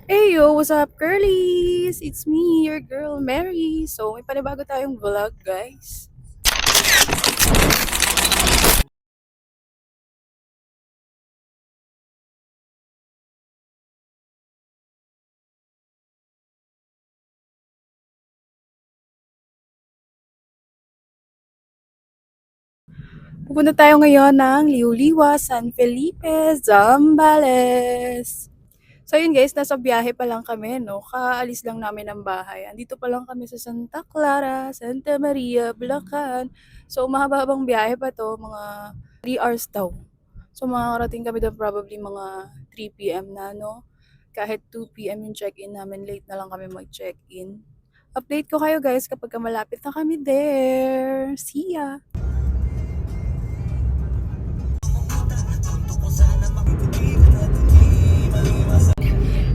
Hey yo, what's up girlies? It's me, your girl Mary. So, may panibago tayong vlog, guys. Pupunta tayo ngayon ng Liuliwa, San Felipe, Zambales. So yun guys, nasa biyahe pa lang kami, no? Kaalis lang namin ng bahay. Andito pa lang kami sa Santa Clara, Santa Maria, Bulacan. So mahabang biyahe pa to, mga 3 hours daw. So makakarating kami doon probably mga 3 p.m. na, no? Kahit 2 p.m. yung check-in namin, late na lang kami mag-check-in. Update ko kayo guys kapag malapit na kami there. See ya!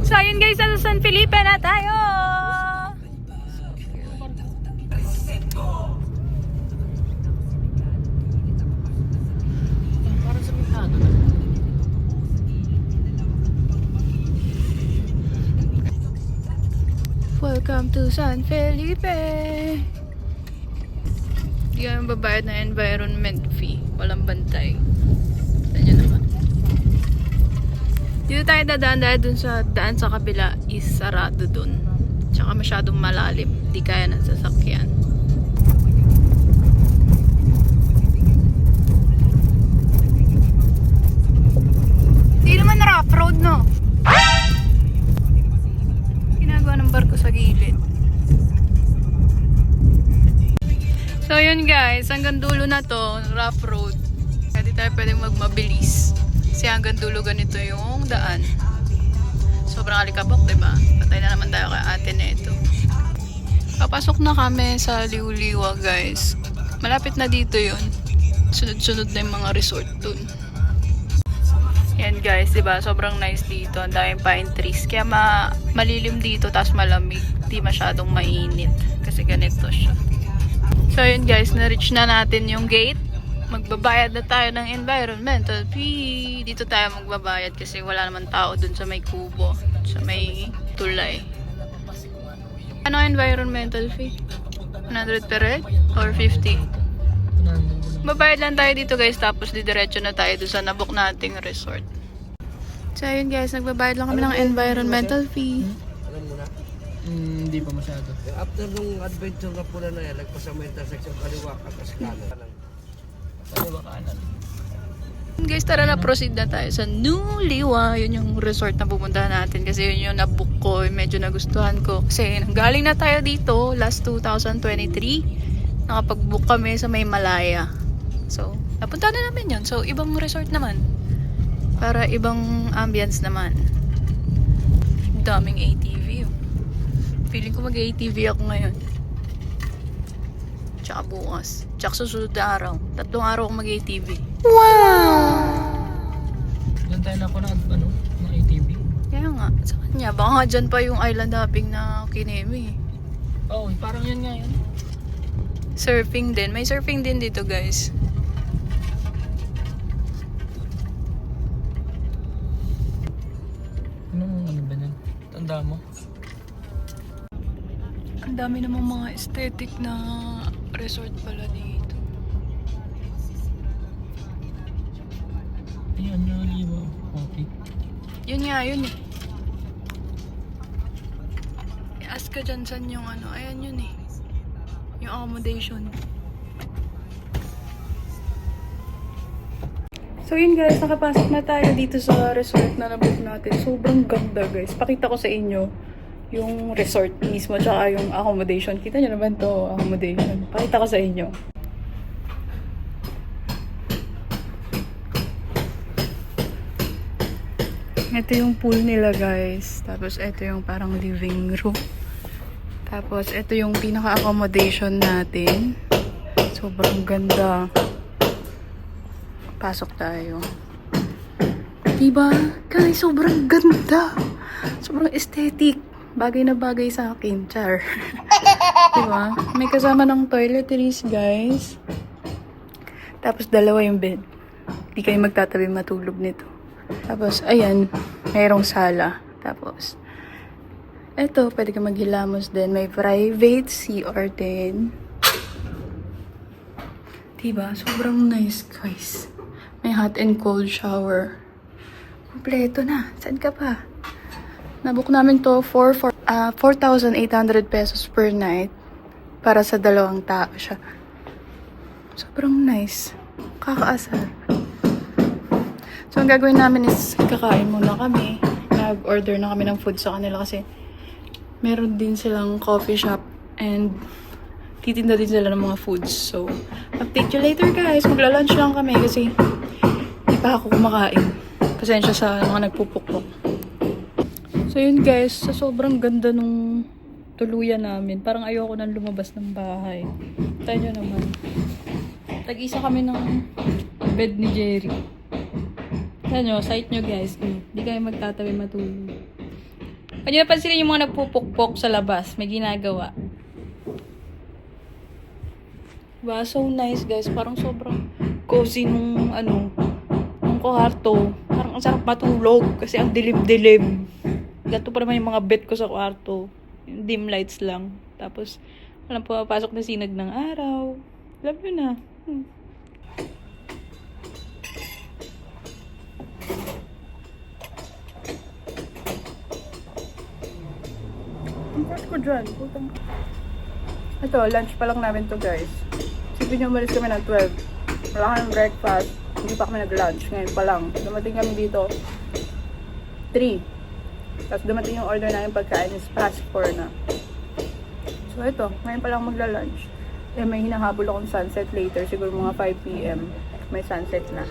So ayun guys, sa San Felipe na tayo! Welcome to San Felipe! Hindi kami babayad na environment fee. Walang bantay. Saan nyo naman? Dito tayo dadaan dahil dun sa daan sa kabila is sarado dun. Tsaka masyadong malalim. Di kaya ng sasakyan. Di naman rough road, no? Ginagawa ng barko sa gilid. So yun guys, hanggang dulo na to, rough road. Kaya di tayo pwedeng magmabilis. Kasi hanggang dulo ganito yung daan. Sobrang alikabok, diba? Patay na naman tayo kay ate neto. Papasok na kami sa Liuliwa guys. Malapit na dito yun. Sunod-sunod na yung mga resort dun. Yan guys, diba? Sobrang nice dito. Ang daming pine trees. Kaya malilim dito, tapos malamig. Di masyadong mainit. Kasi ganito siya. So yun guys, na-reach na natin yung gate. Magbabayad na tayo ng environmental fee. Dito tayo magbabayad kasi wala naman tao dun sa may kubo. Sa may tulay. Ano ang environmental fee? 100 per head? Or 50? Babayad lang tayo dito guys, tapos didiretso na tayo doon sa nabook nating resort. So ayun guys, nagbabayad lang kami ng environmental fee. Alam mo na? Hindi pa masyado. After nung adventure na pula na yan, nagpasa mo intersection kaliwa at kanan. Kaliwa kanan. Guys, tara na, proceed na tayo sa New Liwa. Yun yung resort na pupuntahan natin kasi yun yung nabook ko. Medyo nagustuhan ko. Kasi nanggaling na tayo dito last 2023. Nakapag-book kami sa may Malaya. So, napunta na namin yun. So, ibang resort naman. Para ibang ambience naman. Daming ATV. Feeling ko mag-ATV ako ngayon. Tsaka bukas. Tsaka susunod na araw. 3 araw akong mag-ATV. Wow! Doon tayo na ako ng ATV. Kaya nga, sa kanya. Baka nga dyan pa yung island hopping na kinemi. Oo, parang yun nga yun. Surfing din. May surfing din dito guys. Ano ba yan? Tanda mo? Ang dami namang mga aesthetic na resort pala dito. Ayan, yung liwa. Okay. Yun nga, yun eh. I-ask ka dyan saan yung ano. Ayan yun eh. Yung accommodation. So yun guys, nakapasok na tayo dito sa resort na nabook natin. Sobrang ganda guys. Pakita ko sa inyo yung resort mismo tsaka yung accommodation. Kita nyo naman to, accommodation. Pakita ko sa inyo. Ito yung pool nila guys. Tapos ito yung parang living room. Tapos ito yung pinaka-accommodation natin. Sobrang ganda. Pasok tayo. Diba? Guys, sobrang ganda. Sobrang aesthetic. Bagay na bagay sa akin. Char. Diba? May kasama ng toiletries, guys. Tapos dalawa yung bed. Hindi kayo magtatabi matulog nito. Tapos, ayan. Mayroong sala. Tapos, Eto, pwede ka maghilamos din. May private CR din. Diba? Sobrang nice, guys. May hot and cold shower. Kompleto na. Saan ka pa? Nabook namin to for 4,800 pesos per night. Para sa 2 tao siya. Sobrang nice. Kakaasar. So, ang gagawin namin is kakain muna kami. Nag-order na kami ng food sa kanila kasi meron din silang coffee shop and titinda din sila ng mga foods. So, update you later guys. Magla-lunch lang kami kasi hindi pa ako kumakain. Pasensya sa mga nagpupukpok. So, yun guys. Sa sobrang ganda nung tuluyan namin. Parang ayoko nang lumabas ng bahay. Tayo nyo naman. Tag-isa kami ng bed ni Jerry. Tayo nyo, sight nyo guys. Hindi kayo magtatabi matulog. Pag nyo napansinin yung mga nagpupukpok sa labas, may ginagawa. Diba? So nice guys. Parang sobrang cozy nung nung kwarto. Parang ang sarap matulog kasi ang dilim-dilim. Ganito pa naman yung mga bed ko sa kwarto. Yung dim lights lang. Tapos, walang pumapasok na sinag ng araw. Alam nyo na. Ang part ko dyan. Putang. Ito, lunch pa lang namin to guys. Sipin nyo, umalis kami ng 12. Wala kami breakfast. Hindi pa kami nag-lunch. Ngayon pa lang. Dumating kami dito 3. Tapos dumating yung order namin pagkain is past 4 na. So ito, ngayon pa lang magla-lunch. Eh, may hinahabol akong sunset later. Siguro mga 5 p.m. May sunset na.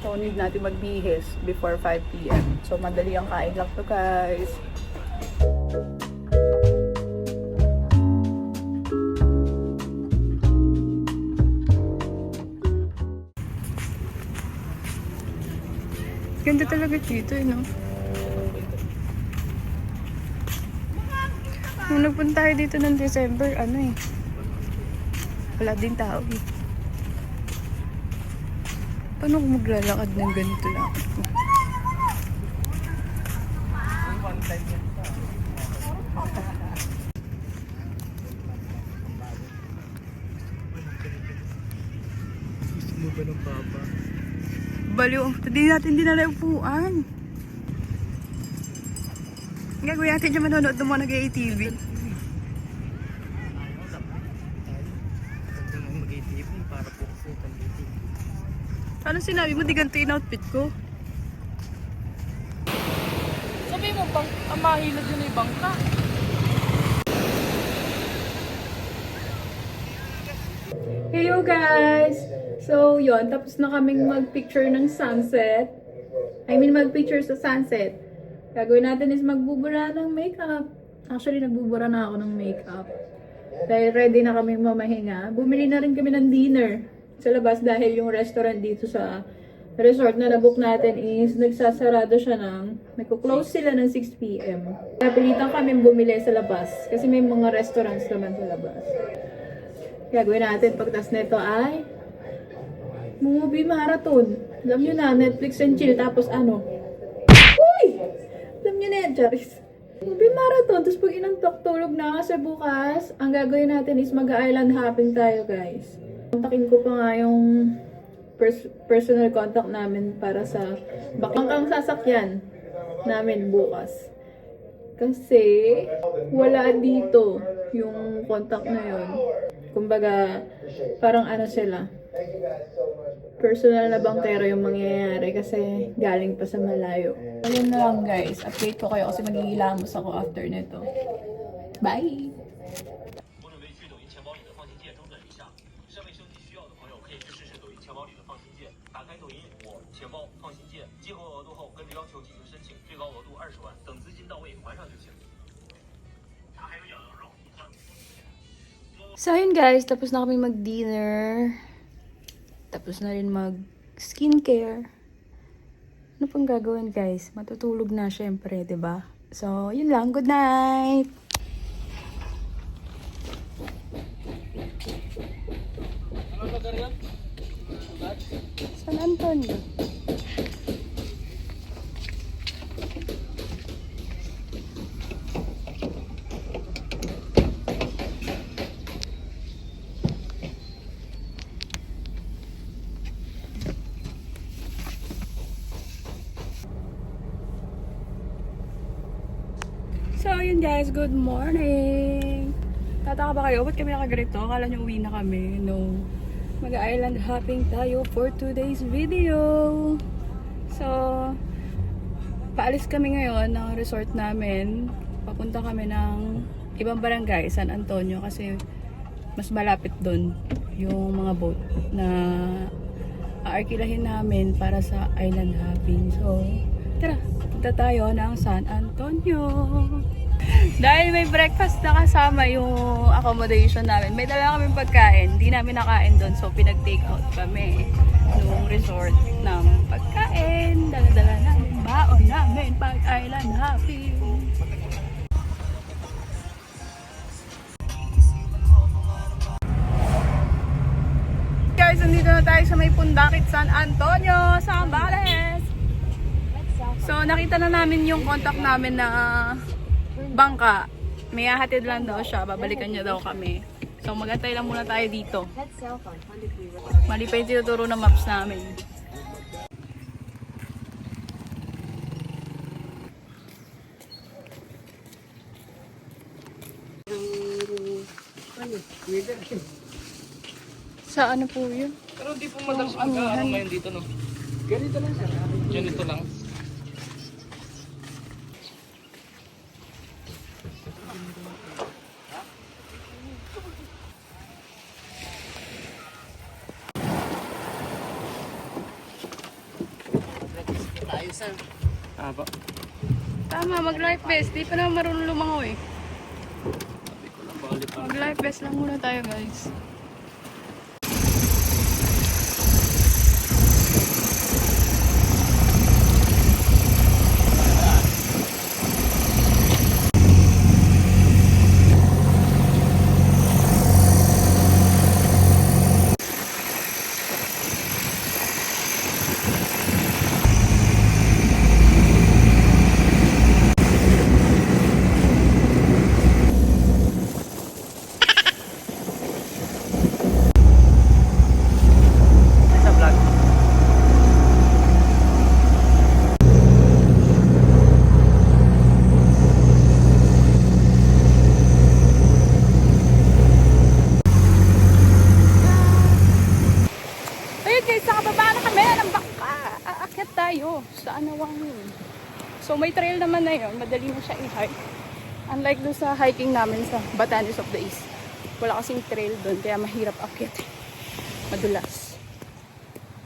So, need natin magbihis before 5 p.m. So, madali ang kain lang to guys. Ganda talaga dito, no? Nung nagpunta tayo dito ng December, wala din tao eh. Paano kung maglalakad ng ganito lang? Gusto mo ba ng papa? Baliw, hindi natin dinala yung upuan. Gagawin natin dyan manonood ng mga nag-ATV. Mag-ATV para pukusutan dito. Ano sinabi mo, di ganito yung outfit ko? Sabi mo, mahilad yun yung bangka. Hello guys! So, yon tapos na kaming mag-picture ng sunset. Mag-picture sa sunset. Gagawin natin is magbubura ng makeup. Actually, nagbubura na ako ng makeup. Dahil ready na kami mamahinga. Bumili na rin kami ng dinner sa labas dahil yung restaurant dito sa resort na nabook natin is nagsasarado siya nagko-close sila ng 6 p.m. Napilitan kami bumili sa labas kasi may mga restaurants naman sa labas. Gagawin natin pagtas nito ay movie marathon. Alam nyo na, Netflix and chill. Tapos Uy! Alam nyo na yan, Charis. Movie marathon. Tapos pag inantok, tulog na kasi bukas, ang gagawin natin is mag-island hopping tayo, guys. Kontakin ko pa nga yung personal contact namin para sa bakang sasakyan namin bukas. Kasi wala dito yung contact na yun. Kumbaga, parang sila. Personal na bankero yung mangyayari kasi galing pa sa malayo. Ayun na lang guys. Update ko kayo kasi magigilamos ako after nito. Bye! 不准备去抖音钱包里的放心键中等一下，设备升级需要的朋友可以去试试抖音钱包里的放心键。打开抖音我钱包放心键，激活额度后跟着要求进行申请，最高额度20万，等资金到位还上就行。它还有养羊肉。 So, ayun guys, tapos na kami mag-dinner. Tapos na rin mag-skincare. Ano pang gagawin guys? Matutulog na syempre, 'di ba? So, yun lang. Good night! San Antonio? So, yun guys, good morning! Tataka ba kayo? Ba't kami nakaganito? Akala nyo uwi na kami. No. Mag-island hopping tayo for today's video. So, paalis kami ngayon ng resort namin. Papunta kami ng ibang barangay, San Antonio, kasi mas malapit doon yung mga boat na aarkilahin namin para sa island hopping. So, tara, punta tayo ng San Antonio. Dahil may breakfast na kasama yung accommodation namin, may dala kaming pagkain. Hindi namin nakain doon, so pinag-take out kami nung resort ng pagkain. Dala-dala namin, baon namin pag island hopping. Guys, nandito na tayo sa may Pundakit San Antonio, Zambales. So, nakita na namin yung contact namin na bangka. May hahatid lang daw siya, babalikan niya daw kami. So, magantay lang muna tayo dito. Mali pa yung tinuturo ng maps namin. Sa ano po yun? Pero di po madalas mag-aaral ngayon dito, no? Ganito lang sir. Ganito lang. Tayo sir. Aba. Tama, mag-life vest. Di pa naman marunong lumangoy. Sabi ko lang, baka lipan. Mag-life vest lang muna tayo, guys. Sa vlog. Ayun guys, nakababa na kami ng bangka. Aakyat tayo sa Anawangin. So may trail naman na yun. Madali na siya i-hike. Unlike doon sa hiking namin sa Batanes of the East. Wala kasing trail doon, kaya mahirap akyat. Madulas.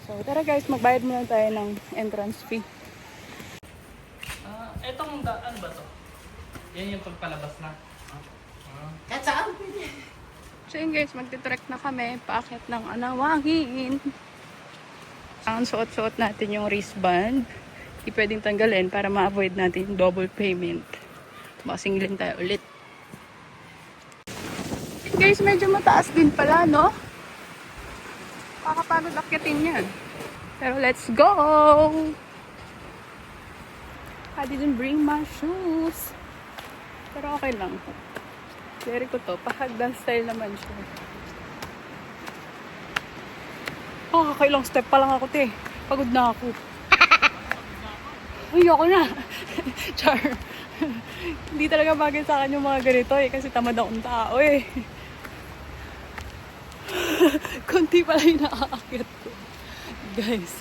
So tara guys, magbayad muna tayo ng entrance fee. Etong daan ba to? Yan yung pagpalabas na. Kahit saan? So yun guys, magtitrek na kami. Paakyat ng Anawangin. Ang suot-suot natin yung wristband. Hindi pwedeng tanggalin para ma-avoid natin yung double payment. Makasingilin tayo ulit. Guys, medyo mataas din pala, no? Kakapagod akyatin yan. Pero let's go! I didn't bring my shoes. Pero okay lang. Very ko to. Pahagdan style naman siya. Oh, kakailang step pa lang ako, te. Pagod na ako. Ay, ako na. Char. Hindi talaga bagay sa akin yung mga ganito eh. Kasi tamad akong tao eh. Kunti pala yung nakakakit ko. Guys.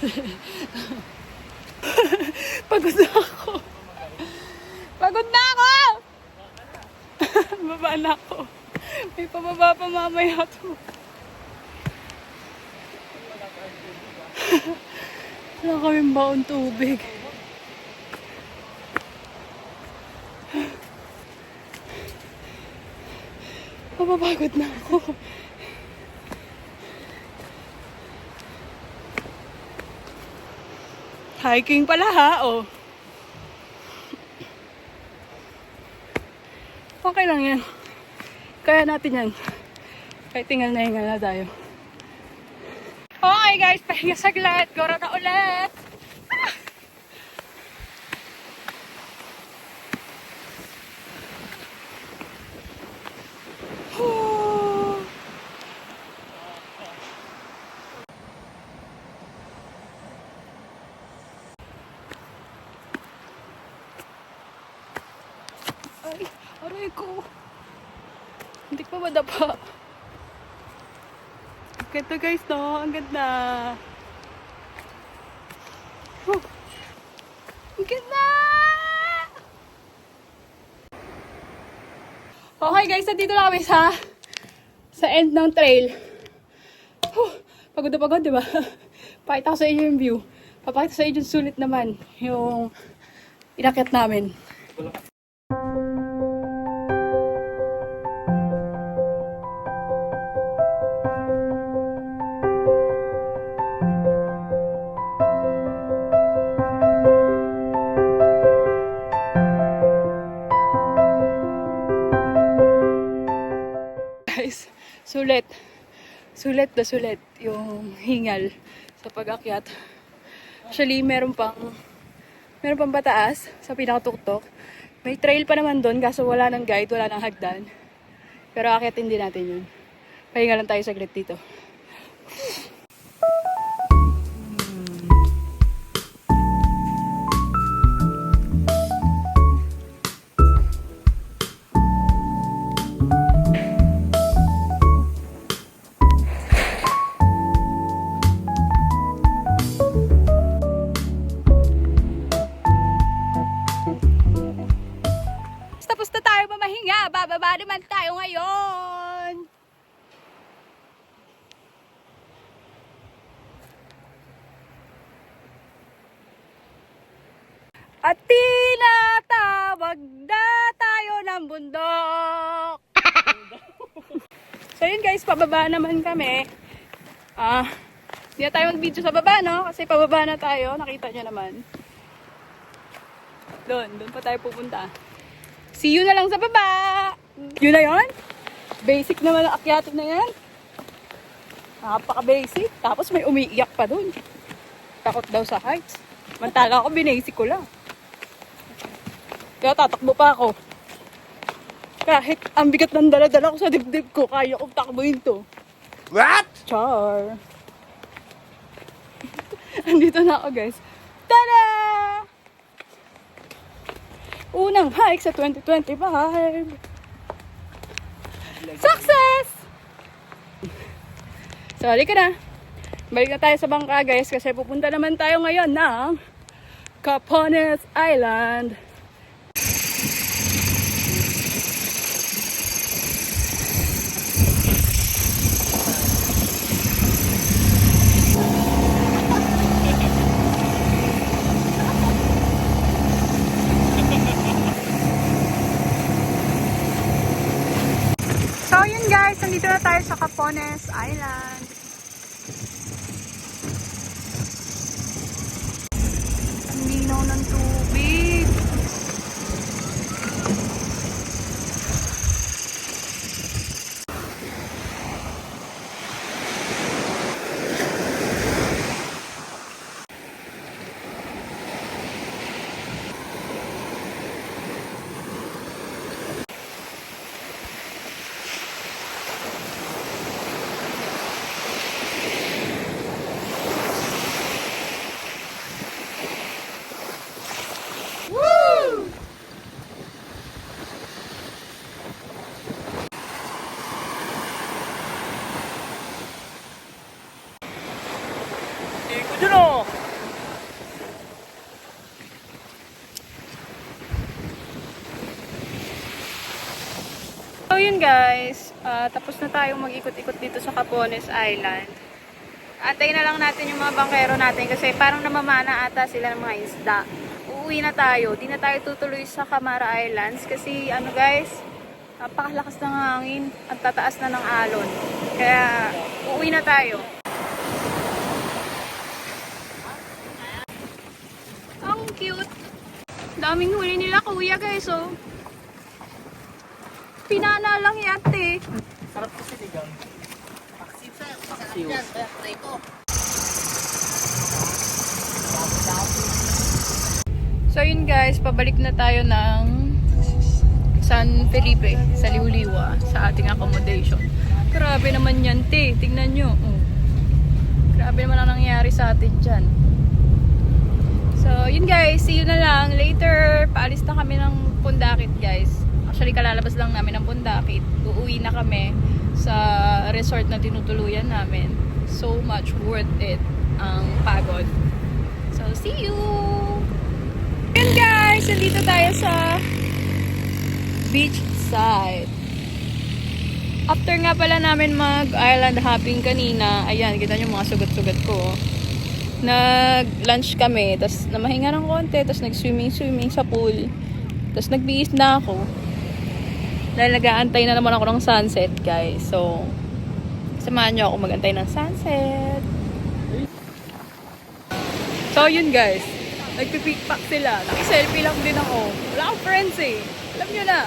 Pagod na ako. Pagod na ako! Baba na ako. May pababa pa mamaya to. Wala kaming baon tubig. Mapapagod na ako. Hiking pala ha, oh. Okay lang yan. Kaya natin yan. Kahit tingal na hingal na tayo. Okay guys, pahinga saglit. Gora na ulit. Ah! Ay, aray ko. Hindi pa madapa. Ang ganda guys, no? Ang ganda. Oh. Ang ganda! Okay guys, nandito na kami sa end ng trail. Pagod na pagod, di ba? Pakita ko sa inyo yung view. Papakita sa inyo yung sulit naman yung inakyat namin. Guys, sulit. Sulit na sulit yung hingal sa pag-akyat. Actually, meron pang pataas sa pinakatuktok. May trail pa naman doon kaso wala ng guide, wala ng hagdan. Pero akyatin din natin yun. Pahinga lang tayo saglit dito. Tapos na tayo mamahinga. Bababa naman tayo ngayon. At tinatawag na tayo ng bundok. So yun guys, pababa naman kami. Hindi na tayo mag-video sa baba, no? Kasi pababa na tayo. Nakita nyo naman. Doon pa tayo pupunta. See you na lang sa baba! Yun na yun? Basic naman ang akyatin na yan. Napaka-basic. Tapos may umiiyak pa dun. Takot daw sa heights. Mantala ako, binasic ko lang. Kaya tatakbo pa ako. Kahit ang bigat ng dala-dala ko sa dibdib ko, kaya kong takbuhin to. What? Char! Andito na ako guys. Tada! Unang hike sa 2025. Success! So, halika na. Balik na tayo sa bangka guys kasi pupunta naman tayo ngayon ng Capones Island. So yun guys, nandito na tayo sa Capones Island. Ang linaw ng tubig. So yun guys, tapos na tayong mag-ikot-ikot dito sa Capones Island. Antayin na lang natin yung mga bangkero natin kasi parang namamana ata sila ng mga isda. Uuwi na tayo, di na tayo tutuloy sa Camara Islands kasi ano guys, napakalakas ng hangin at tataas na ng alon. Kaya uuwi na tayo. Ang cute! Daming huli nila kuya guys oh. Pinana lang yate. Sarap kasi ligang. So yun guys, pabalik na tayo ng San Felipe sa Liuliwa sa ating accommodation. Grabe naman yan te, tingnan nyo. Grabe naman ang nangyari sa atin dyan. So yun guys, see you na lang later. Paalis na kami ng Pundakit guys. Actually, kalalabas lang namin ng Bundakit. Uuwi na kami sa resort na tinutuluyan namin. So much worth it ang pagod. So, see you! Yun guys, nandito tayo sa beach side. After nga pala namin mag-island hopping kanina, ayan, kita nyo mga sugat-sugat ko. Nag-lunch kami, tapos namahinga ng konti, tapos nag-swimming sa pool. Tapos nagbihis na ako. Dahil nag-aantay na naman ako ng sunset, guys. So, samahan nyo ako mag-antay ng sunset. So, yun guys. Nagpipickpack sila. Naki-selfie lang din ako. Wala akong friends eh. Alam nyo na.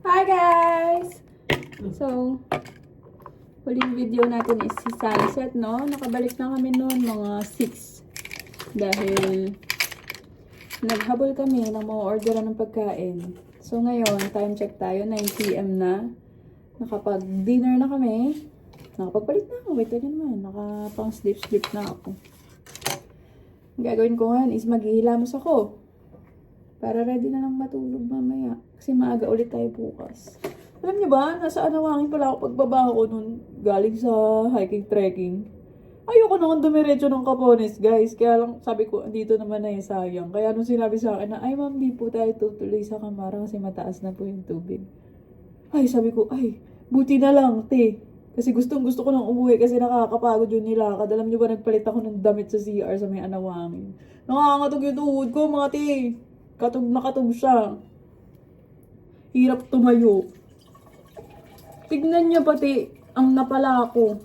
Hi guys! So, huling video natin is si sunset, no? Nakabalik na kami noon mga 6. Dahil naghabol kami ng mga orderan ng pagkain. So, ngayon, time check tayo. 9 PM na. Nakapag-dinner na kami. Nakapagpalit na ako. Wait, yun naman. Nakapang-sleep na ako. Ang gagawin ko ngayon is maghihilamos ako. Para ready na lang matulog mamaya. Kasi maaga ulit tayo bukas. Alam niyo ba, nasa Anawangin pala ako pagbaba ko nun galing sa hiking trekking. Ayoko naman dumiretso ng Capones, guys. Kaya lang sabi ko, dito naman na sayang. Kaya nung sinabi sa akin na, ay ma'am, di po tayo tutuloy sa Kamara kasi mataas na po yung tubig. Ay, sabi ko, ay, buti na lang, te. Kasi gusto ko nang umuwi kasi nakakapagod yung nilakad. Alam niyo ba, nagpalit ako ng damit sa CR sa may Anawangin. Nakakatog yung tuhod ko, mga te. Katog na katog siya. Hirap tumayo. Tignan niyo pati ang napala ko.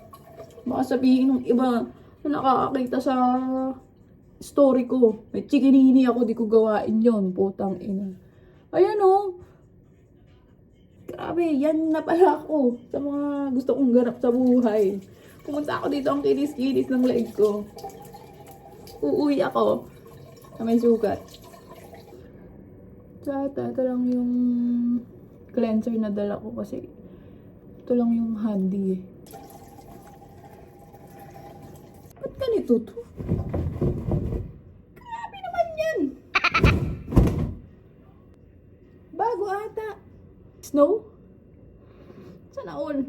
Baka sabihin ng iba na nakakakita sa story ko. May chikinini ako, di ko gawain yon, putang ina. Ayan o. Grabe, yan na pala ako sa mga gusto kong ganap sa buhay. Pumunta ako dito ang kinis-kinis ng leg ko. Uuwi ako sa may sugat. Ito lang yung cleanser na dala ko kasi ito lang yung handy eh. Ba't ganito to? Grabe naman yan! Bago ata. Snow? Sana all.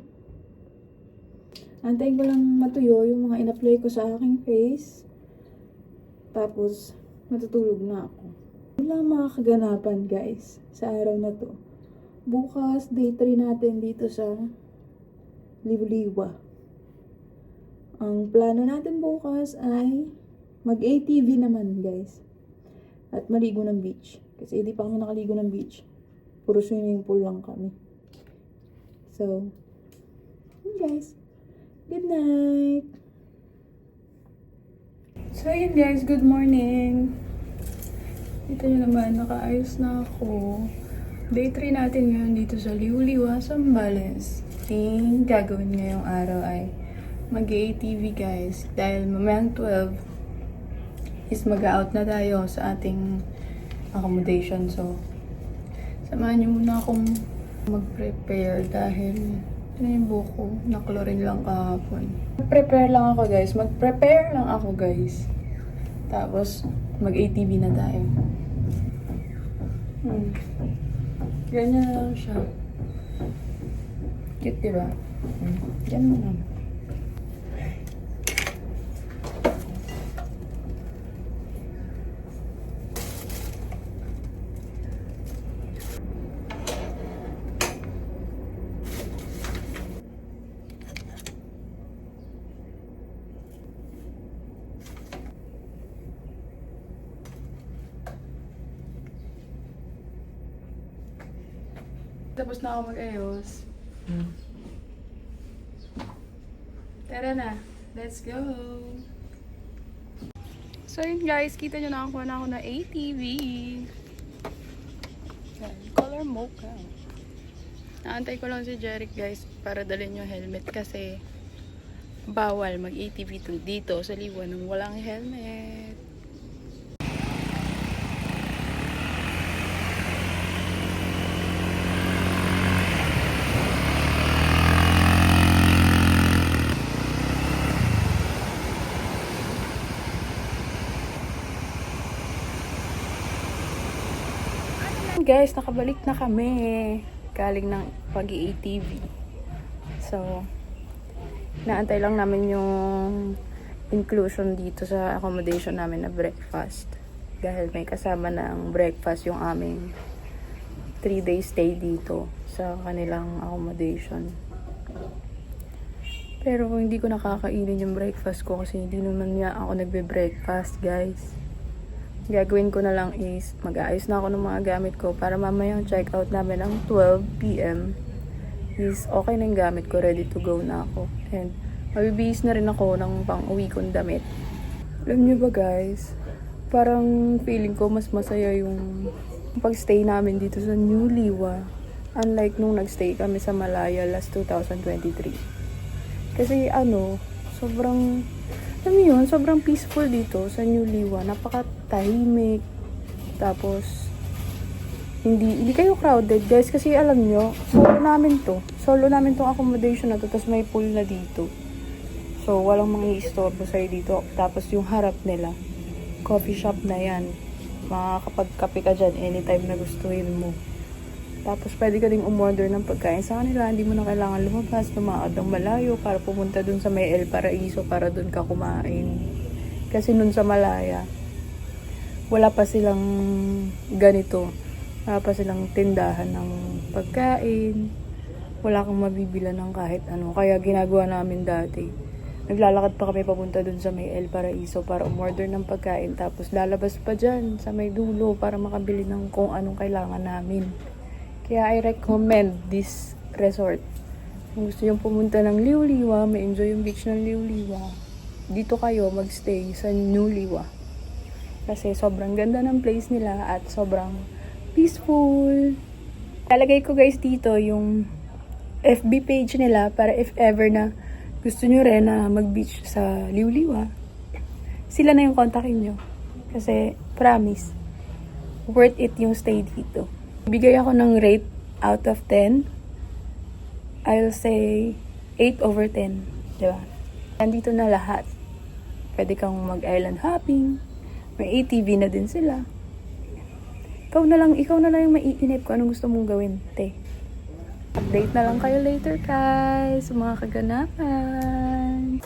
Antayin ko lang matuyo yung mga in-apply ko sa aking face. Tapos, matutulog na ako. Wala mga kaganapan guys sa araw na to. Bukas, day 3 natin dito sa Liwliwa. Ang plano natin bukas ay mag-ATV naman guys. At maligo ng beach. Kasi hindi pa kami nakaligo ng beach. Puro swimming pool lang kami. So, yun guys. Good night! So yun guys, good morning! Dito nyo naman, nakaayos na ako. Day 3 natin ngayon dito sa Liwliwa, Zambales. Ang gagawin ngayong araw ay mag-ATV guys. Dahil mamayang 12 is mag-out na tayo sa ating accommodation. So, samahan nyo muna akong mag-prepare dahil ito yung buko. Naklorin lang kahapon. Mag-prepare lang ako guys. Tapos, mag-ATV na tayo. Ganyan lang siya. Cute, diba? Ganyan lang. Tapos na ako mag-ayos. Tara na. Let's go! So yun guys, kita nyo nakakuha na ako na ATV. Yan, color mocha. Naantay ko lang si Jeric guys para dalhin yung helmet kasi bawal mag-ATV dito sa Liwa nang walang helmet. guys, nakabalik na kami. Galing ng pag-ATV. So, naantay lang namin yung inclusion dito sa accommodation namin na breakfast. Dahil may kasama ng breakfast yung aming 3-day stay dito sa kanilang accommodation. Pero hindi ko nakakainin yung breakfast ko kasi hindi naman nga ako nagbe-breakfast, guys. Gagawin ko na lang is mag-aayos na ako ng mga gamit ko para mamayang check out namin ng 12 PM is okay na yung gamit ko, ready to go na ako. And mabibihis na rin ako ng pang-uwi kong damit. Alam niyo ba guys, parang feeling ko mas masaya yung pag-stay namin dito sa New Liwa. Unlike nung nag-stay kami sa Malaya last 2023. Kasi sobrang, alam mo yun, sobrang peaceful dito sa New Liwa. Napakatahimik. Tapos, hindi kayo crowded guys. Kasi alam nyo, solo namin tong accommodation na to. Tapos may pool na dito. So, walang mga istorbo sa'yo dito. Tapos yung harap nila, coffee shop na yan. Makakapagkape ka dyan anytime na gustuhin mo. Tapos pwede ka ding umorder ng pagkain sa kanila. Hindi mo na kailangan lumabas, lumakad ng malayo para pumunta dun sa may El Paraiso para dun ka kumain. Kasi nun sa Malaya, wala pa silang ganito. Wala pa silang tindahan ng pagkain. Wala kang mabibila ng kahit ano. Kaya ginagawa namin dati. Naglalakad pa kami papunta dun sa may El Paraiso para umorder ng pagkain. Tapos lalabas pa dyan sa may dulo para makabili ng kung anong kailangan namin. Kaya I recommend this resort. Kung gusto nyo pumunta ng Liuliwa, may enjoy yung beach ng Liuliwa, dito kayo magstay sa New Liwa. Kasi sobrang ganda ng place nila at sobrang peaceful. Lalagay ko guys dito yung FB page nila para if ever na gusto nyo rin na mag-beach sa Liuliwa, sila na yung kontakin nyo. Kasi promise, worth it yung stay dito. Bigay ako ng rate out of 10. I'll say 8/10. Diba? Nandito na lahat. Pwede kang mag-island hopping. May ATV na din sila. Ikaw na lang yung maiinip kung anong gusto mong gawin, te. Update na lang kayo later, guys. Sa mga kaganapan.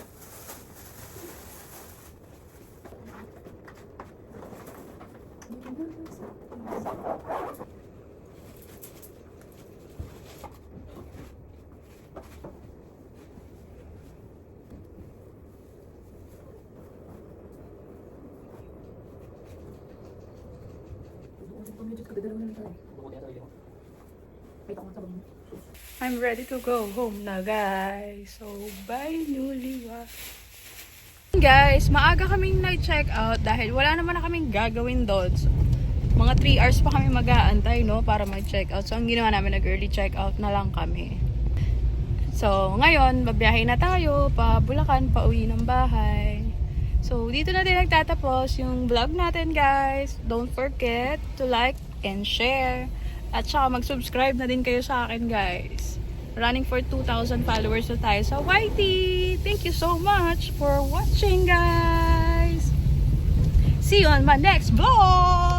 I'm ready to go home na guys. So, bye New Liwa. Guys, maaga kaming nag-check out dahil wala naman na kaming gagawin doon. So, mga 3 hours pa kami mag-aantay, no, para mag-check out. So, ang ginawa namin, nag-early check out na lang kami. So, ngayon, babiyahe na tayo pa Bulacan, pa uwi ng bahay. So, dito na din nagtatapos yung vlog natin, guys. Don't forget to like and share. At saka mag-subscribe na din kayo sa akin, guys. Running for 2,000 followers na tayo sa YT. Thank you so much for watching, guys. See you on my next vlog!